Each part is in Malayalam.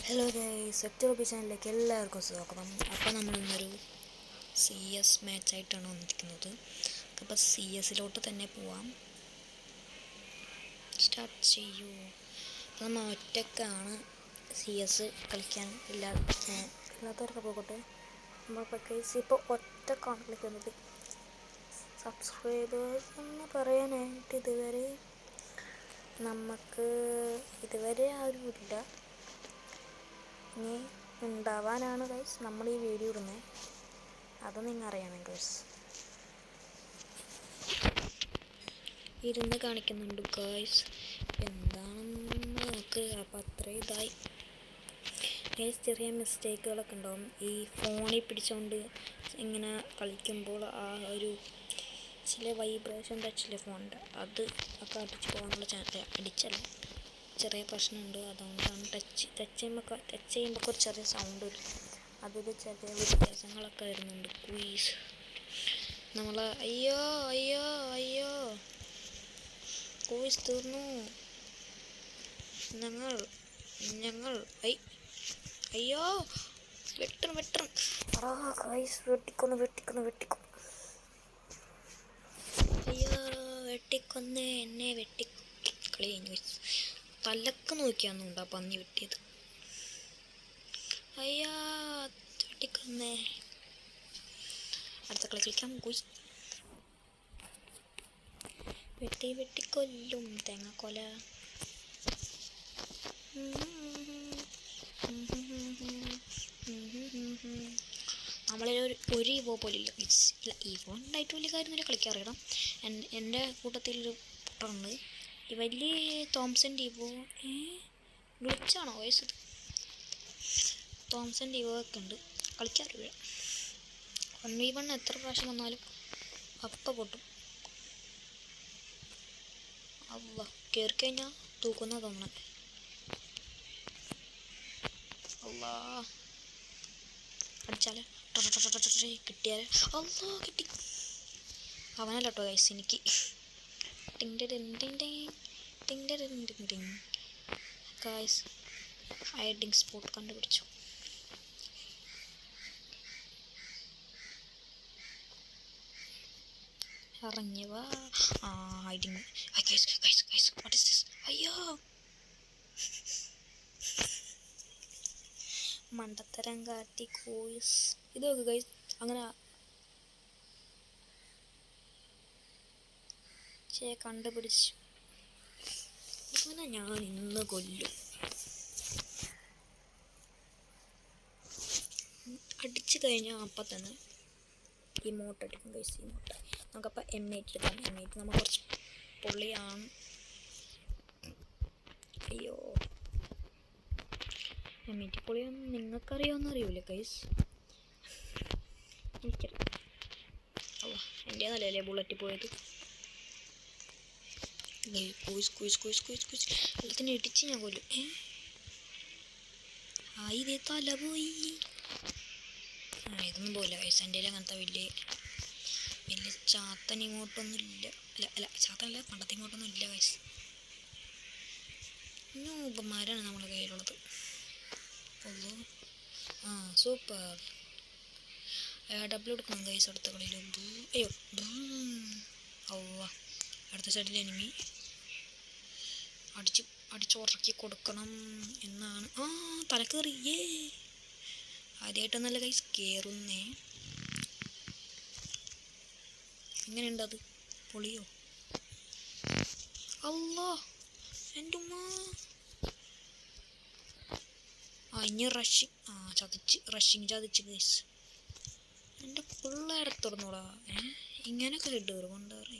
ഹലോ ഗൈസ്, സെക്ടർ ബി ചാനലിലേക്ക് എല്ലാവർക്കും സ്വാഗതം. അപ്പോൾ നമ്മളിന്നൊരു CS മാച്ചായിട്ടാണ് വന്നിരിക്കുന്നത്. അപ്പോൾ CSലോട്ട് തന്നെ പോവാം. സ്റ്റാർട്ട് ചെയ്യൂ. അപ്പോൾ നമ്മൾ ഒറ്റക്കാണ് CS കളിക്കാൻ ഇല്ലാത്തവരൊക്കെ പോകട്ടെ. നമ്മളിപ്പോൾ ഗൈസ് ഇപ്പോൾ ഒറ്റക്കാണ് കളിക്കുന്നത്. സബ്സ്ക്രൈബേഴ്സ് എന്ന് പറയാനായിട്ട് ഇതുവരെ ആരുമില്ല. ഇനി ഉണ്ടാവാനാണ് ഗൈസ് നമ്മൾ ഈ വീഡിയോ ഇടുന്നത്. അത് നിങ്ങൾ അറിയണം ഗൈസ്. ഇരുന്ന് കാണിക്കുന്നുണ്ട് ഗൈസ്, എന്താണെന്ന് നോക്ക്. അപ്പം അത്ര ഇതായി ഗൈസ്. ചെറിയ മിസ്റ്റേക്കുകളൊക്കെ ഉണ്ടാവും ഈ ഫോണിൽ പിടിച്ചുകൊണ്ട് ഇങ്ങനെ കളിക്കുമ്പോൾ. ആ ഒരു ചില വൈബ്രേഷൻ ടച്ചിലെ ഫോണിൻ്റെ ഒക്കെ അടിച്ച് പോകാനുള്ള അടിച്ചല്ല, ചെറിയ പ്രശ്നമുണ്ട്. അതുകൊണ്ടാണ് ടച്ച് ചെയ്യുമ്പോൾ ഒരു ചെറിയ സൗണ്ട് വരും. അതിൽ ചെറിയ വ്യത്യാസങ്ങളൊക്കെ വരുന്നുണ്ട്. ക്വീസ് നമ്മൾ അയ്യോ അയ്യോ അയ്യോ ക്വീസ് തീർന്നു. ഞങ്ങൾ അയ്യോ വെട്ടണം ഗൈസ്, വെട്ടിക്കൊന്നു അയ്യോ വെട്ടിക്കൊന്ന് എന്നെ കളി കഴിഞ്ഞു. തലക്ക് നോക്കിയാന്നുണ്ട് ആ പന്നി വെട്ടിയത്. അയ്യാ വെട്ടിക്കൊന്നേ. അടുത്ത കളി കളിക്കാം. വെട്ടിക്കൊല്ലും തേങ്ങാക്കൊല. നമ്മളെ ഒരു ഇവോ പോലില്ല. ഇല്ല, ഇവോ ഉണ്ടായിട്ട് വലിയ കാര്യമൊന്നുമില്ല, കളിക്കാറിയണം. എൻ്റെ കൂട്ടത്തിലൊരു പുട്ടുണ്ട്, ഈ വലിയ തോംസൺ ഡിവോ. വിളിച്ചാണോ വയസ്സ്? തോംസൺ ഡിവോ ഒക്കെ ഉണ്ട്, കളിക്കാറില്ല. 1v1 എത്ര പ്രാവശ്യം വന്നാലും അപ്പം പൊട്ടും. അവ കയറി കഴിഞ്ഞാൽ തൂക്കുന്ന തോന്നണം. അല്ലാ അടിച്ചാൽ കിട്ടിയാൽ അല്ലാ കിട്ടി. അവനല്ല കേട്ടോ ഗൈസ്, എനിക്ക്. ഗൈസ് ഹൈഡിങ് സ്പോട്ട് കണ്ടുപിടിച്ചു. ഇറങ്ങിയവാ. ഹൈഡിങ്. What is this? അയ്യോ മണ്ടത്തരം കാട്ടി കോയ്സ്. ഇത് നോക്ക് ഗൈസ്, അങ്ങനെ കണ്ടുപിടിച്ചു. ഇങ്ങനെ ഞാൻ ഇന്ന് കൊല്ലും. അടിച്ചു കഴിഞ്ഞാൽ അപ്പം തന്നെ ഇമോട്ട് അടിക്കും ഗൈസ്. ഇമോട്ട് നമുക്കപ്പോൾ M8 എടുക്കാം. M8 നമ്മൾ കുറച്ച് പൊള്ളിയാണ്. അയ്യോ M8 പൊള്ളിയൊന്നും നിങ്ങൾക്കറിയാമെന്ന് അറിയൂല ഗൈസ്, എനിക്കറിയാം. ഓ എൻ്റെ നല്ലല്ലേ ബുള്ളറ്റ് പോയത്. എല്ലാത്തിനും ഇടിച്ച് ഞാൻ കൊല്ലും. ഇതേ തല പോയി. ഇതൊന്നും പോയില്ല ഗൈസ്. എൻ്റെ അങ്ങനത്തെ വലിയ ചാത്തൻ ഇങ്ങോട്ടൊന്നും ഇല്ല. അല്ല ചാത്തനല്ല, പണ്ടത്തെ ഇങ്ങോട്ടൊന്നും ഇല്ല ഗൈസ്. ഉപമാരാണ് നമ്മുടെ കയ്യിലുള്ളത്. സൂപ്പർ. ഡബിൾ എടുക്കണം ഗൈസ് അടുത്ത കളിയിൽ. അയ്യോ അടുത്ത സൈഡിൽ എനിമി. അടിച്ചുറക്കി കൊടുക്കണം എന്നാണ്. തലക്കേറിയേ. ആദ്യമായിട്ടൊന്നല്ല ഗൈസ് കയറുന്നേ. എങ്ങനെയുണ്ട് അത്? പൊളിയോ? അല്ലോ എൻ്റെ ഉമ്മ. ഇനി റഷിങ് ചതിച്ച് ഗൈസ്. എൻ്റെ പിള്ളേരെ തുറന്നോടാ. ഇങ്ങനെയൊക്കെ ഹെഡ് കയറും കൊണ്ടറി.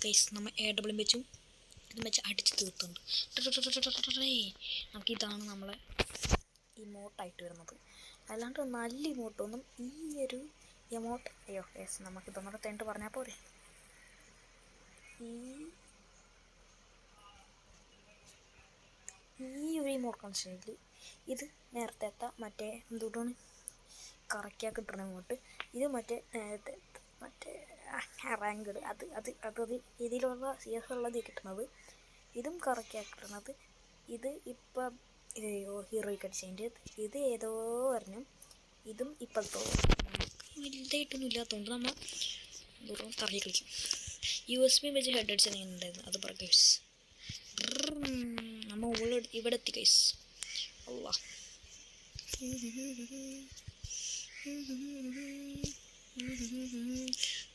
ഗൈസ് നമ്മൾ AW വെച്ചും ഇതും വെച്ച് അടിച്ച് തീർത്തുണ്ട്. നമുക്കിതാണ് നമ്മളെ ഇമോട്ടായിട്ട് വരുന്നത്. അല്ലാണ്ട് നല്ല ഇമോട്ടൊന്നും ഈ ഒരു ഇമോട്ട്. അയ്യോ യെസ്, നമുക്കിതൊന്നും തേണ്ടിട്ട് പറഞ്ഞാൽ പോരെ. ഈ ഒരു ഇമോട്ട് കൺസ്റ്റൻ്റ് ഇത് നേരത്തെ മറ്റേ എന്തുകൊണ്ടാണ് കറക്റ്റാ കിട്ടണ ഇമോട്ട്. ഇത് മറ്റേ റാങ്ക്ഡ് അത് ഇതിലുള്ള CS ഉള്ളത് കിട്ടുന്നത്. ഇതും കറക്റ്റാണ് കിട്ടുന്നത്. ഇത് ഇപ്പം ഹീറോയ്ക്ക് അടിച്ചതിൻ്റെ ഇത് ഏതോ പറഞ്ഞു. ഇതും ഇപ്പോഴത്തോ വലുതായിട്ടൊന്നും ഇല്ലാത്തതുകൊണ്ട് നമ്മൾ വെറും തറകി കളിക്കും. USB വെച്ച് ഹെഡ് അടിച്ചാൽ ഞാൻ ഉണ്ടായിരുന്നു. അത് പറ ഗൈസ്. നമ്മൾ ഇവിടെ എത്തി ഗൈസ്. അല്ലാ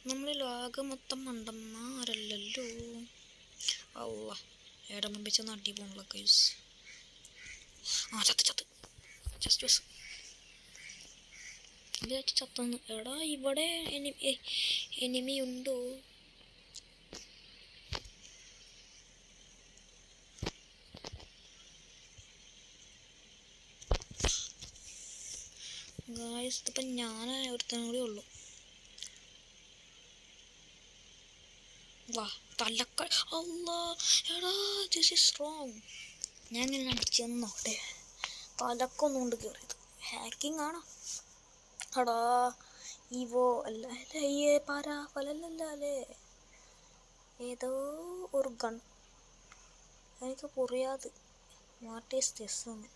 നമ്മളിൽ ആകെ മൊത്തം മണ്ടന്മാരല്ലല്ലോ. അല്ലാ ഏടെ മുമ്പിച്ചൊന്ന് അടി പോകണല്ലോ ഗൈസ്. ചത്ത് ചത്തൊന്ന്. എടാ ഇവിടെ എനിമി ഉണ്ടോ? ഗായ്സ് ഇതിപ്പം ഞാൻ ഒരുത്തനും കൂടി ഉള്ളു. വാ തലക്ക. അല്ലാ എടാ ദിസ് ഈസ് റോങ്. ഞാൻ ഇങ്ങനെ അടിച്ചെന്നോട്ടെ. തലക്കൊന്നും കൊണ്ട് കയറിയത് ഹാക്കിംഗ് ആണോ? എടാ ഇവോ അല്ല അയ്യേ പലല്ല അല്ലേ. ഏതോ ഒരു ഗൺ എനിക്ക് പുറിയാത്. വാട്ട് ഈസ് ദിസ് എന്ന്.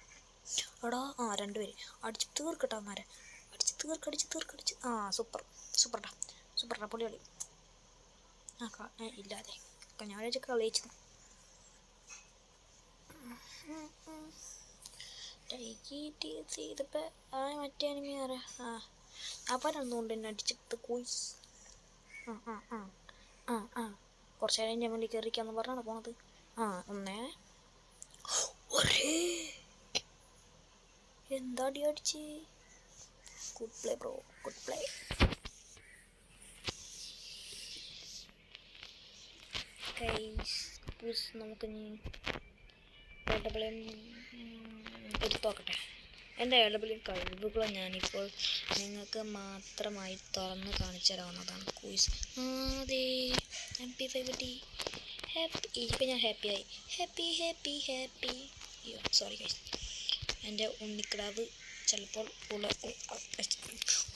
എടാ രണ്ടുപേര് അടിച്ച് തീർക്കട്ടെ അന്നേരം. അടിച്ച് തീർക്ക്. സൂപ്പർടാ പൊളി കളി. ഇല്ലാതെ ഞാൻ വെച്ച് കളിച്ചു. ഇതിപ്പോൾ മറ്റേ അനിമി ആരാ? അപ്പം രണ്ടുകൊണ്ട് തന്നെ അടിച്ചിട്ട് കോയ്സ്. കുറച്ച് നേരം ഞാൻ വേണ്ടി കയറിക്കാന്ന് പറഞ്ഞാണ് പോണത്. ഒരേ എന്താ അടി അടിച്ച്. Good play bro, good play. നമുക്ക് എടുത്തു നോക്കട്ടെ. എൻ്റെ ഇടപെടൽ കഴിവുകൾ ഞാനിപ്പോൾ നിങ്ങൾക്ക് മാത്രമായി തുറന്ന് കാണിച്ചു തരാവുന്നതാണ്. ക്വിസ് അതെ MP50 ഹാപ്പി. ഇപ്പം ഞാൻ ഹാപ്പിയായി. ഹാപ്പി. Sorry guys. എൻ്റെ ഉണ്ണിക്കിടാവ് ചിലപ്പോൾ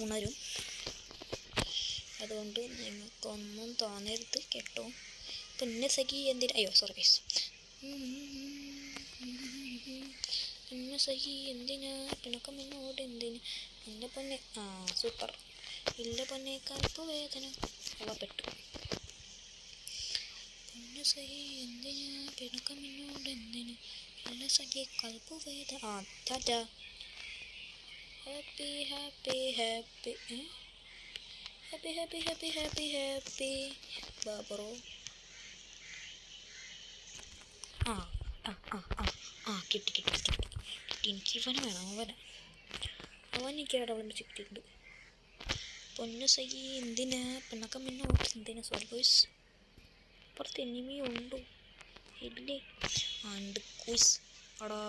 ഉണരും. അതുകൊണ്ട് നിങ്ങൾക്കൊന്നും തോന്നരുത് കേട്ടോ. പിന്നെ സഖി എന്തിനാ? Sorry guys. പിന്നെ സഖി എന്തിനാ പിണക്കം എന്നോട് എന്തിന്? എൻ്റെ പൊന്നെ സൂപ്പർ. ഇല്ല പൊന്നെ കൽപ്പ് വേദന പെട്ടു. പിന്നെ സഖി എന്തിനാ പിണക്കം എന്നോട് എന്തിന്? ഇല്ല സഖി കൽപ്പ് വേദന. ടാറ്റാ. ഹാപ്പി ബാബറോ. കിട്ടി. എനിക്ക് ഇവനെ വേണം. അവൻ എനിക്ക് ഇടവിളിച്ച് കിട്ടിയിട്ടുണ്ട്. പൊന്നു സഖി എന്തിനാ പിണക്കം എന്നോട് എന്തിനാ? Sorry boys. അപ്പുറത്ത് എനിമി ഉണ്ടോ? ഇല്ലേ ഉണ്ട് ക്വിസ്. അടാ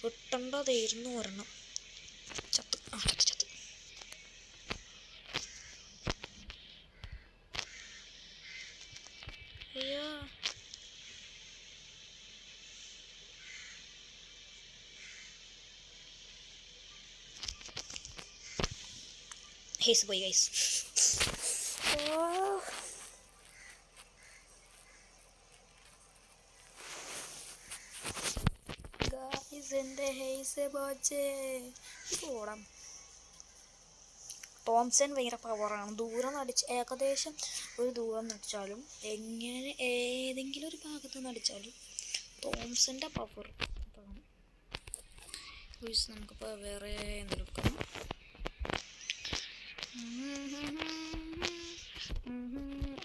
കിട്ടണ്ടതായിരുന്നു ഒരെണ്ണം. ചത്ത്. അയ്യോ ഹേസ് പോയി ഗൈസ്. എൻ്റെ ഹേസ് പോച്ചേ. ഓടാം. തോംസൺ ഭയങ്കര പവറാണ്. ദൂരം അടിച്ച് ഏകദേശം ഒരു ദൂരം നടിച്ചാലും എങ്ങനെ ഏതെങ്കിലും ഒരു ഭാഗത്ത് നടിച്ചാലും തോംസൻ്റെ പവർ. നമുക്കിപ്പോൾ വേറെ എന്തെങ്കിലും എടുക്കണം.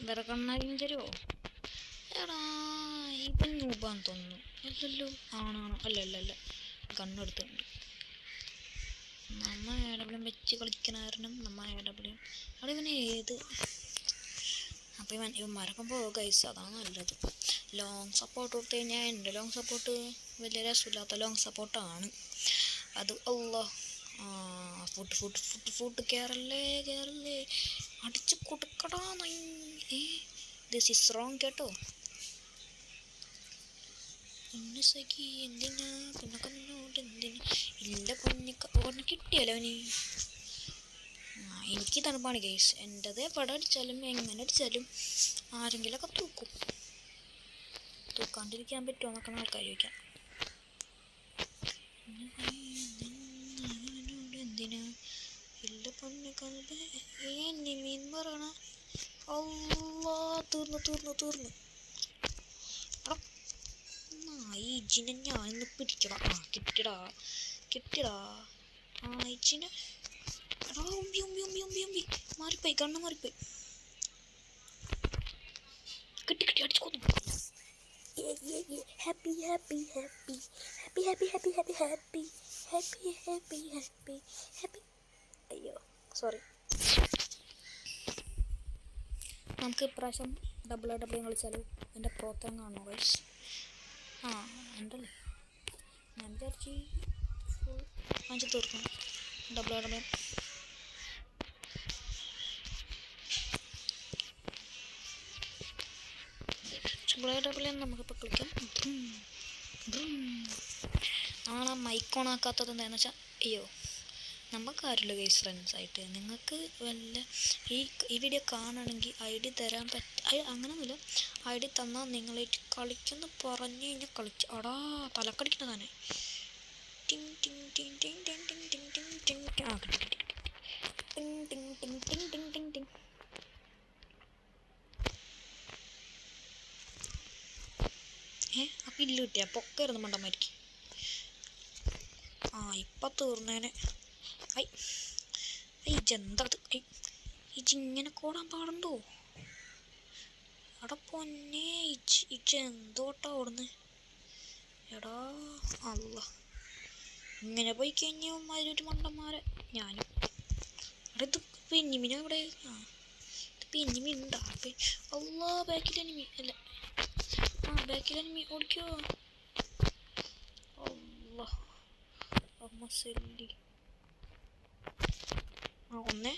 വേറെ കണ്ണാലും തരുമോ? എടാ ഇപ്പം രൂപന്ന് തോന്നുന്നു. അല്ലല്ലോ ആണാണോ? അല്ല കണ്ണെടുത്തുണ്ട്. നമ്മൾ ഇടപെടും വെച്ച് കളിക്കണ കാരണം നമ്മൾ ഇടപെടും. അവിടെ ഇവനെ ഏത് അപ്പം ഇവൻ മരക്കുമ്പോൾ ഗൈസ് അതാണ് നല്ലത്. ലോങ് സപ്പോർട്ട് കൊടുത്തു കഴിഞ്ഞാൽ എൻ്റെ ലോങ് സപ്പോർട്ട് വലിയ രസമില്ലാത്ത ലോങ് സപ്പോർട്ടാണ് അത്. അല്ലോ ഫുട്ട് കയറല്ലേ അടിച്ച് കൊടുക്കടാ. ദിസ് ഈസ് റോങ് കേട്ടോ. പൊന്നു സഖി എന്തിനാ പിണക്കം എന്നോട് എന്തിന്? ഇല്ല പൊന്നെ കിട്ടിയല്ലോ അവന്. എനിക്ക് തണുപ്പാണ് ഗൈസ്. എൻ്റെത് എവിടെ അടിച്ചാലും എങ്ങനെ അടിച്ചാലും ആരെങ്കിലുമൊക്കെ തൂക്കും. തൂക്കാണ്ടിരിക്കാൻ പറ്റുമോ എന്നൊക്കെ ആൾക്കാർ ചോദിക്കാം. എന്തിനാ ഇല്ല പൊന്നെ കൽബേ മീൻ പറയണ. അല്ലാ തീർന്നു. ഈ ഇജിനെ ഞാനിന്ന് പിടിക്കടാ. കിട്ടിയടാ ഇജിനെ. എടാ ഉമ്പി മാറിപ്പോയി, കണ്ണ് മാറിപ്പോയി. കിട്ടി അടിച്ചു കൊന്നു. ഹാപ്പി അയ്യോ സോറി. നമുക്ക് ഇപ്രാവശ്യം ഡബിൾ കളിച്ചാലോ? എൻ്റെ പ്രോത്രം കാണണോ ഗൈസ്? ഉണ്ടല്ലേ. ഞാൻ വിചാരിച്ച് ഫുൾ വാങ്ങിച്ച് തീർക്കണം. ഡബിൾ നമുക്കിപ്പോൾ കളിക്കാം. നമ്മളാ മൈക്ക് ഓൺ ആക്കാത്തത് എന്താണെന്ന് വെച്ചാൽ അയ്യോ നമുക്കാരുമില്ല ഗൈസ് ഫ്രണ്ട്സായിട്ട്. നിങ്ങൾക്ക് വല്ല ഈ വീഡിയോ കാണുകയാണെങ്കിൽ ID തരാൻ അങ്ങനെയൊന്നുമില്ല. ID തന്നാൽ നിങ്ങളായിട്ട് കളിക്കുമെന്ന് പറഞ്ഞു കഴിഞ്ഞാൽ കളിച്ച് അടാ തലക്കടിക്കുന്നതാണ്. ടിങ് ടിങ് ടിങ് ടിങ് ടിങ് ടിങ് ടിങ് ടിങ് ടിങ് കിട്ടി ടിങ് ടിങ് ടിങ് ടിങ് ടിങ് ടിങ് ടിങ്. അപ്പം ഇല്ല കിട്ടിയ പൊക്കായിരുന്നു മണ്ടന്മാർക്ക്. ഇപ്പം തീർന്നേനെ. ഇജെന്താ ഇജിങ്ങനെ കൂടാൻ പാടുണ്ടോ? എടാ പൊന്നെ ഇജെന്തോട്ടാ ഓടുന്ന്? എടാ അല്ല ഇങ്ങനെ പോയി കഴിഞ്ഞാൽ ഒരു മണ്ടന്മാരെ ഞാനും. എടാ ഇത് പെന്നിമിനെ ഇവിടെ ഇത് പെന്നിമി ഉണ്ടാ? അല്ലാ ബാക്കിൽ എനിമി അല്ല. ബാക്കിൽ എനിമി ഓടിക്കോ. അല്ലാ അമ്മ സെല്ലി. ഒന്നേ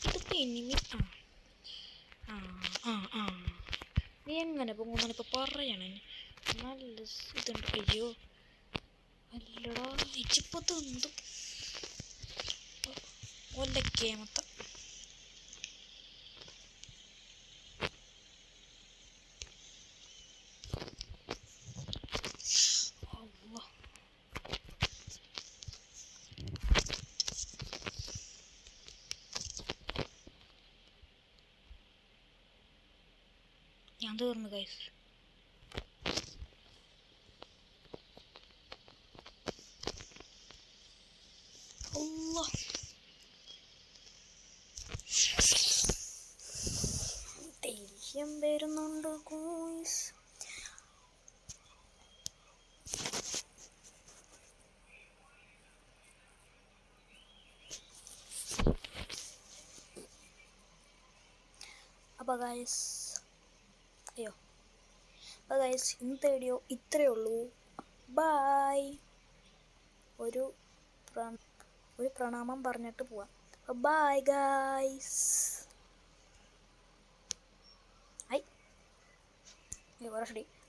ഇതിപ്പോൾ എനിമി. നീ എങ്ങനെ പോകുന്നതാണ് ഇപ്പോൾ പറയണേ? നല്ല ഇതുണ്ട്. അയ്യോ അല്ലടാ ഇച്ചിപ്പത്ത് എന്തും ഒല്ലക്കേമത്ത. ഞാൻ തീർന്നു ഗൈസ്. ദേഷ്യം വരുന്നുണ്ട് ഗോയ്സ്. അപ്പോൾ ഗൈസ് ഇന്നത്തെ വീഡിയോ ഇത്രയേ ഉള്ളൂ. ബായ്. ഒരു പ്രണാമം പറഞ്ഞിട്ട് പോവാം. Bye guys.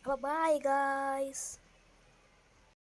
അപ്പോൾ ബായ് ഗൈസ്.